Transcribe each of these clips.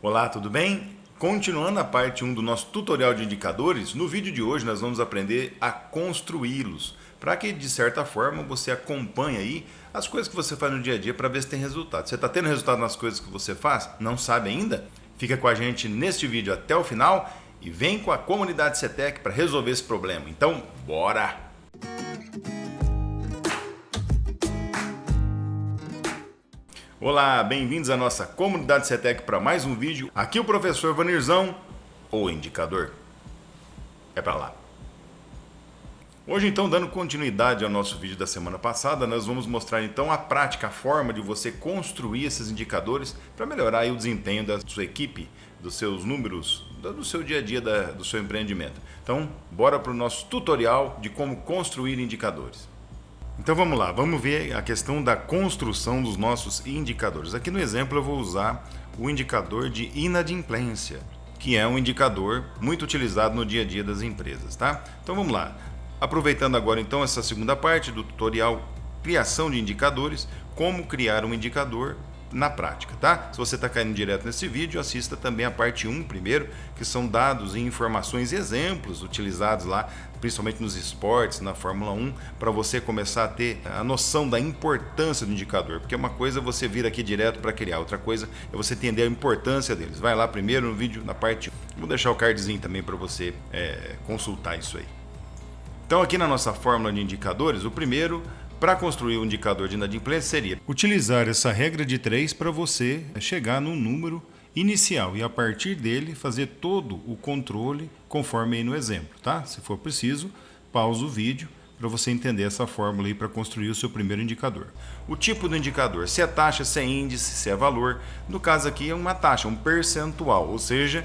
Olá, tudo bem? Continuando a parte 1 do nosso tutorial de indicadores, no vídeo de hoje nós vamos aprender a construí-los, para que de certa forma você acompanhe aí as coisas que você faz no dia a dia para ver se tem resultado. Você está tendo resultado nas coisas que você faz? Não sabe ainda? Fica com a gente neste vídeo até o final e vem com a comunidade CETEC para resolver esse problema. Então, bora! Olá, bem-vindos à nossa comunidade CETEC para mais um vídeo. Aqui o professor Vanirzão, o indicador. É para lá. Hoje então, dando continuidade ao nosso vídeo da semana passada, nós vamos mostrar então a prática, a forma de você construir esses indicadores para melhorar aí o desempenho da sua equipe, dos seus números, do seu dia a dia, do seu empreendimento. Então, bora para o nosso tutorial de como construir indicadores. Então vamos lá, vamos ver a questão da construção dos nossos indicadores. Aqui no exemplo eu vou usar o indicador de inadimplência, que é um indicador muito utilizado no dia a dia das empresas, tá? Então vamos lá. Aproveitando agora então essa segunda parte do tutorial, criação de indicadores, como criar um indicador na prática, tá? Se você está caindo direto nesse vídeo, assista também a parte 1 primeiro, que são dados e informações e exemplos utilizados lá, principalmente nos esportes, na Fórmula 1, para você começar a ter a noção da importância do indicador, porque uma coisa é você vir aqui direto para criar, outra coisa é você entender a importância deles. Vai lá primeiro no vídeo, na parte 1. Vou deixar o cardzinho também para você consultar isso aí. Então aqui na nossa fórmula de indicadores, o primeiro, para construir um indicador de inadimplência, seria utilizar essa regra de 3 para você chegar num número inicial e a partir dele fazer todo o controle conforme aí no exemplo, tá? Se for preciso, pausa o vídeo para você entender essa fórmula aí para construir o seu primeiro indicador. O tipo do indicador, se é taxa, se é índice, se é valor. No caso aqui é uma taxa, um percentual, ou seja,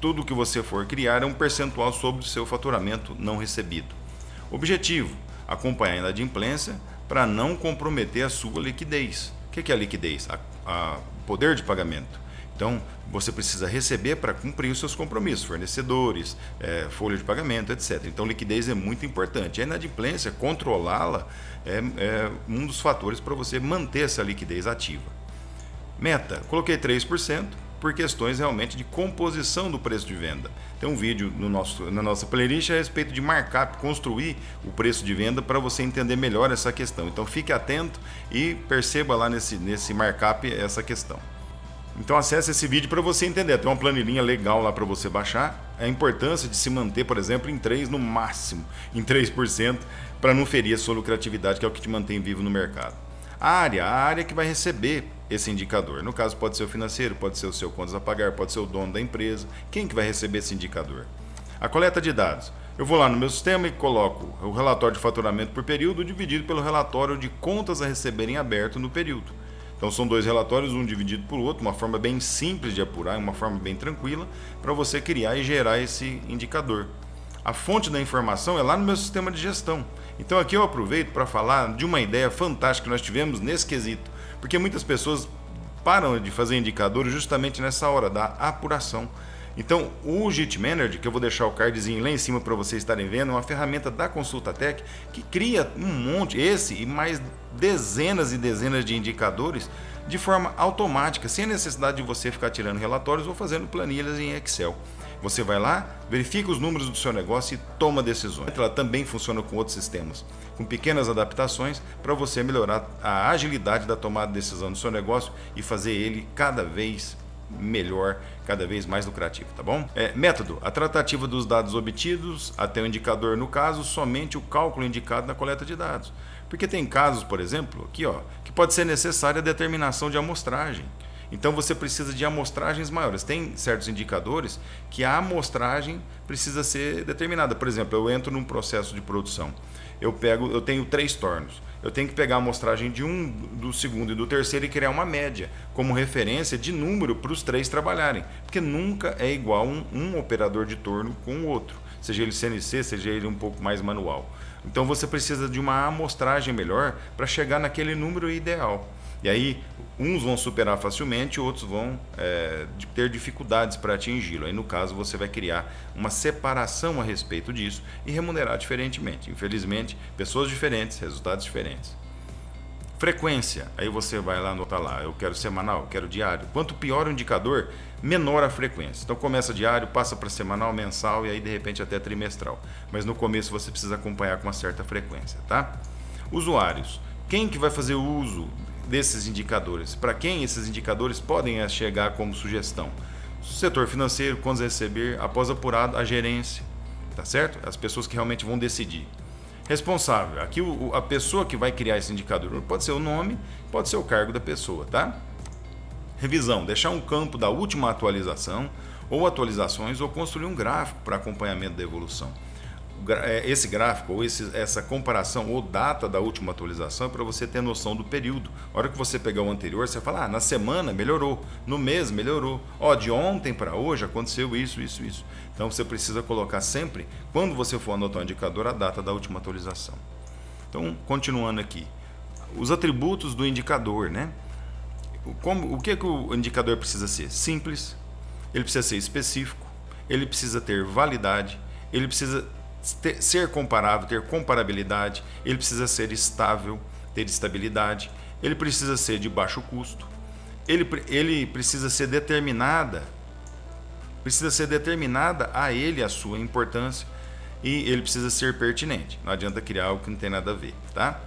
tudo que você for criar é um percentual sobre o seu faturamento não recebido. Objetivo, acompanhar a inadimplência para não comprometer a sua liquidez. O que é a liquidez? Poder de pagamento. Então, você precisa receber para cumprir os seus compromissos, fornecedores, folha de pagamento, etc. Então, liquidez é muito importante. A inadimplência, controlá-la, é um dos fatores para você manter essa liquidez ativa. Meta, coloquei 3%. Por questões realmente de composição do preço de venda. Tem um vídeo na nossa playlist a respeito de markup, construir o preço de venda para você entender melhor essa questão. Então fique atento e perceba lá nesse markup essa questão. Então acesse esse vídeo para você entender. Tem uma planilhinha legal lá para você baixar. A importância de se manter, por exemplo, em 3% no máximo, em 3%, para não ferir a sua lucratividade, que é o que te mantém vivo no mercado. A área que vai receber esse indicador. No caso, pode ser o financeiro, pode ser o seu contas a pagar, pode ser o dono da empresa. Quem que vai receber esse indicador? A coleta de dados. Eu vou lá no meu sistema e coloco o relatório de faturamento por período dividido pelo relatório de contas a receberem aberto no período. Então são dois relatórios, um dividido por outro, uma forma bem simples de apurar, uma forma bem tranquila para você criar e gerar esse indicador. A fonte da informação é lá no meu sistema de gestão. Então aqui eu aproveito para falar de uma ideia fantástica que nós tivemos nesse quesito, porque muitas pessoas param de fazer indicadores justamente nessa hora da apuração. Então o JIT Manager, que eu vou deixar o cardzinho lá em cima para vocês estarem vendo, é uma ferramenta da Consultatec que cria um monte, esse e mais dezenas e dezenas de indicadores de forma automática, sem a necessidade de você ficar tirando relatórios ou fazendo planilhas em Excel. Você vai lá, verifica os números do seu negócio e toma decisões. Ela também funciona com outros sistemas, com pequenas adaptações para você melhorar a agilidade da tomada de decisão do seu negócio e fazer ele cada vez melhor, cada vez mais lucrativo, tá bom? Método, a tratativa dos dados obtidos até o indicador, no caso, somente o cálculo indicado na coleta de dados. Porque tem casos, por exemplo, aqui, que pode ser necessária a determinação de amostragem. Então você precisa de amostragens maiores. Tem certos indicadores que a amostragem precisa ser determinada. Por exemplo, eu entro num processo de produção. Eu tenho 3 tornos. Eu tenho que pegar a amostragem de um, do segundo e do terceiro e criar uma média como referência de número para os 3 trabalharem. Porque nunca é igual um operador de torno com o outro. Seja ele CNC, seja ele um pouco mais manual. Então você precisa de uma amostragem melhor para chegar naquele número ideal. E aí, uns vão superar facilmente, outros vão ter dificuldades para atingi-lo. Aí, no caso, você vai criar uma separação a respeito disso e remunerar diferentemente. Infelizmente, pessoas diferentes, resultados diferentes. Frequência, aí você vai lá anotar lá, eu quero semanal, eu quero diário. Quanto pior o indicador, menor a frequência. Então começa diário, passa para semanal, mensal e aí de repente até trimestral. Mas no começo você precisa acompanhar com uma certa frequência, tá? Usuários, quem que vai fazer uso desses indicadores? Para quem esses indicadores podem chegar como sugestão? Setor financeiro, quando receber, após apurado, a gerência, tá certo? As pessoas que realmente vão decidir. Responsável, aqui a pessoa que vai criar esse indicador, pode ser o nome, pode ser o cargo da pessoa, tá? Revisão, deixar um campo da última atualização ou atualizações ou construir um gráfico para acompanhamento da evolução. Esse gráfico ou essa comparação ou data da última atualização é para você ter noção do período. A hora que você pegar o anterior, você fala, na semana melhorou, no mês melhorou, de ontem para hoje aconteceu isso. Então você precisa colocar sempre, quando você for anotar o indicador, a data da última atualização. Então, continuando aqui, os atributos do indicador, né? O que o indicador precisa ser? Simples, ele precisa ser específico, ele precisa ter validade, ele precisa ser comparável, ter comparabilidade, ele precisa ser estável, ter estabilidade, ele precisa ser de baixo custo, ele precisa ser determinada a ele a sua importância e ele precisa ser pertinente. Não adianta criar algo que não tem nada a ver, tá?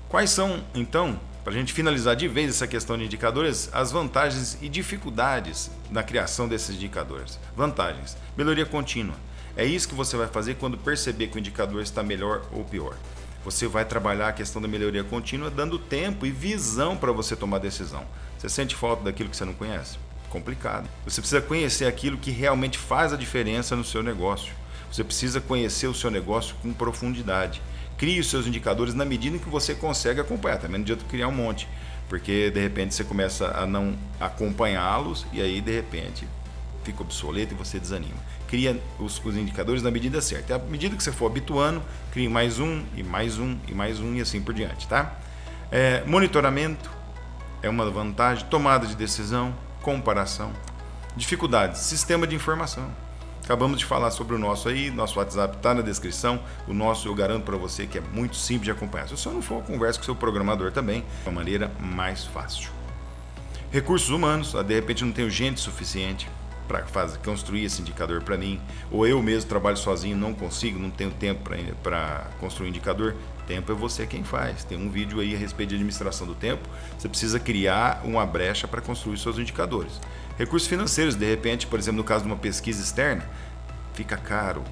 Quais são, então, para a gente finalizar de vez essa questão de indicadores, as vantagens e dificuldades na criação desses indicadores? Vantagens: melhoria contínua. É isso que você vai fazer quando perceber que o indicador está melhor ou pior. Você vai trabalhar a questão da melhoria contínua, dando tempo e visão para você tomar decisão. Você sente falta daquilo que você não conhece? Complicado. Você precisa conhecer aquilo que realmente faz a diferença no seu negócio. Você precisa conhecer o seu negócio com profundidade. Crie os seus indicadores na medida em que você consegue acompanhar. Também não adianta criar um monte, porque de repente você começa a não acompanhá-los e aí de repente fica obsoleto e você desanima. Cria os indicadores na medida certa. E à medida que você for habituando, crie mais um e mais um e mais um e assim por diante, tá? Monitoramento é uma vantagem. Tomada de decisão, comparação. Dificuldades, sistema de informação. Acabamos de falar sobre o nosso aí, nosso WhatsApp está na descrição. O nosso eu garanto para você que é muito simples de acompanhar. Se você não for, converse com o seu programador também, de uma maneira mais fácil. Recursos humanos, de repente não tenho gente suficiente para construir esse indicador para mim, ou eu mesmo trabalho sozinho, não consigo, não tenho tempo para construir um indicador. Tempo é você quem faz. Tem um vídeo aí a respeito de administração do tempo. Você precisa criar uma brecha para construir seus indicadores. Recursos financeiros, de repente, por exemplo, no caso de uma pesquisa externa, fica caro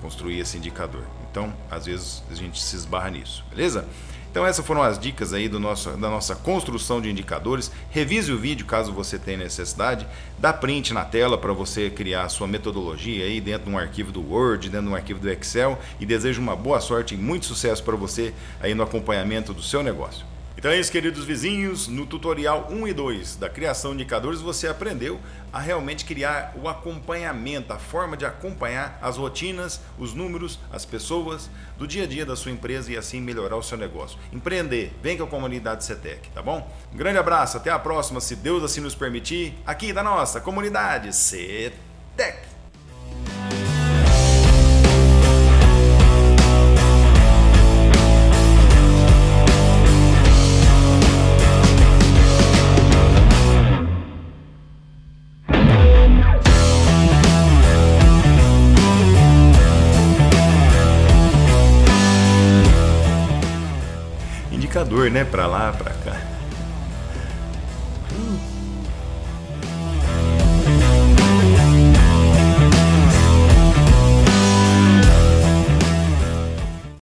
construir esse indicador. Então, às vezes, a gente se esbarra nisso, beleza? Então essas foram as dicas aí da nossa construção de indicadores. Revise o vídeo caso você tenha necessidade. Dá print na tela para você criar a sua metodologia aí dentro de um arquivo do Word, dentro de um arquivo do Excel. E desejo uma boa sorte e muito sucesso para você aí no acompanhamento do seu negócio. Então é isso, queridos vizinhos. No tutorial 1 e 2 da criação de indicadores, você aprendeu a realmente criar o acompanhamento, a forma de acompanhar as rotinas, os números, as pessoas do dia a dia da sua empresa e assim melhorar o seu negócio. Empreender, vem com a comunidade CETEC, tá bom? Um grande abraço, até a próxima, se Deus assim nos permitir, aqui da nossa comunidade CETEC. Indicador, né? Pra lá, pra cá.